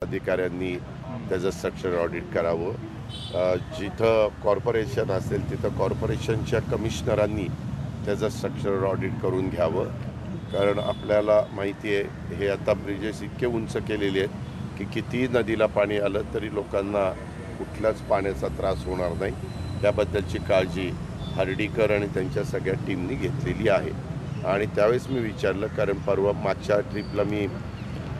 अधिकाऱ्यांनी त्याचं structure audit करावं. जिथं कॉर्पोरेशन असेल तिथं कॉर्पोरेशनच्या कमिशनरांनी त्याचं स्ट्रक्चर ऑडिट करून घ्यावं. कारण आपल्याला माहिती आहे हे आता ब्रिजेस इतके उंच केलेले आहेत की कितीही नदीला पाणी आलं तरी लोकांना कुठल्याच पाण्याचा त्रास होणार नाही. त्याबद्दलची काळजी हर्डीकर आणि त्यांच्या सगळ्या टीमनी घेतलेली आहे. आणि त्यावेळेस मी विचारलं, कारण परवा मागच्या ट्रिपला मी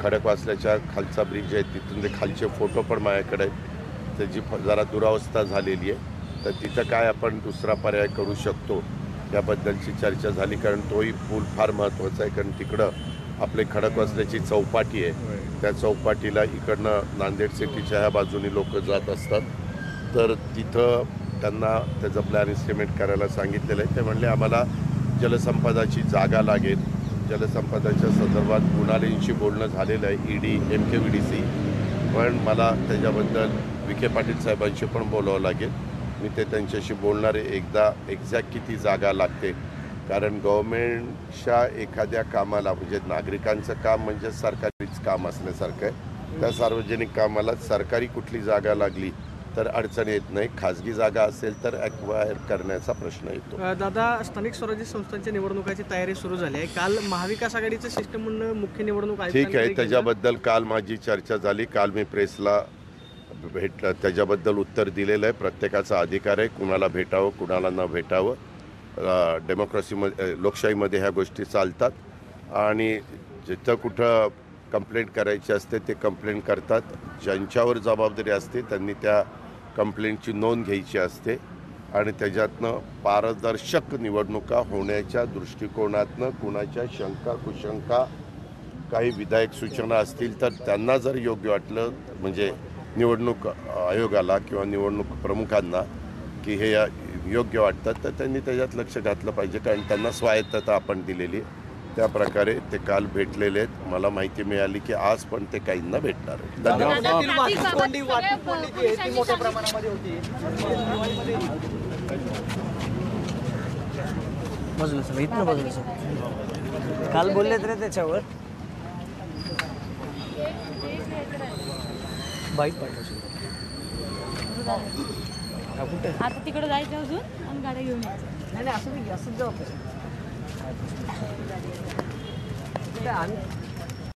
खडकवासल्याच्या खालचा ब्रिज आहे तिथून ते खालचे फोटो पण माझ्याकडे आहेत. त्याची जरा दुरावस्था झालेली आहे, तर तिथं काय आपण दुसरा पर्याय करू शकतो याबद्दलची चर्चा झाली. कारण तोही पूल फार महत्त्वाचा आहे, कारण तिकडं आपले खडकवासल्याची चौपाटी आहे. त्या चौपाटीला इकडनं नांदेड सिटीच्या ह्या बाजूनी लोक जात असतात. तर तिथं त्यांना त्याचं प्लॅन एस्टिमेट करायला सांगितलेलं आहे. ते म्हणले आम्हाला जलसंपदाची जागा लागेल. जलसंपदाच्या संदर्भात कुणालींशी बोलणं झालेलं आहे, ED MKVDC, पण मला त्याच्याबद्दल विखे पाटील साहेबांशी पण बोलावं लागेल. मी ते त्यांच्याशी बोलणार आहे एकदा एक्झॅक्ट किती जागा लागते. कारण गव्हर्मेंटच्या एखाद्या कामाला म्हणजे नागरिकांचं काम म्हणजे सरकारीच काम असल्यासारखं आहे. त्या सार्वजनिक कामाला सरकारी कुठली जागा लागली तर अडचण येत नाही. खाजगी जागा असेल तर ॲक्वायर करण्याचा प्रश्न येतो. दादा, स्थानिक स्वराज्य संस्थांच्या निवडणुकाची तयारी सुरू झाली आहे. काल महाविकास आघाडीचं सिस्टम म्हणून मुख्य निवडणूक ठीक आहे, त्याच्याबद्दल काल माझी चर्चा झाली. काल मी प्रेसला भेटलं, त्याच्याबद्दल उत्तर दिलेलं आहे. प्रत्येकाचा अधिकार आहे कुणाला भेटावं कुणाला न भेटावं. डेमोक्रेसीमध्ये लोकशाहीमध्ये ह्या गोष्टी चालतात. आणि जिथं कुठं कंप्लेंट करायची असते ते कंप्लेंट करतात. ज्यांच्यावर जबाबदारी असते त्यांनी त्या कंप्लेंटची नोंद घ्यायची असते आणि त्याच्यातनं पारदर्शक निवडणुका होण्याच्या दृष्टिकोनातनं कुणाच्या शंका कुशंका काही विधायक सूचना असतील तर त्यांना जर योग्य वाटलं म्हणजे निवडणूक आयोगाला किंवा निवडणूक प्रमुखांना की हे योग्य वाटतं तर त्यांनी त्याच्यात लक्ष घातलं पाहिजे. कारण त्यांना स्वायत्तता आपण दिलेली आहे. त्या प्रकारे ते काल भेटलेले आहेत. मला माहिती मिळाली की आज पण ते काहींना भेटणार आहे. काल बोलले तर त्याच्यावर बाईक पाठवशील कुठे आता तिकडे जायचं अजून आणि गाड्या घेऊन यायचं. नाही असं जाऊ आम्ही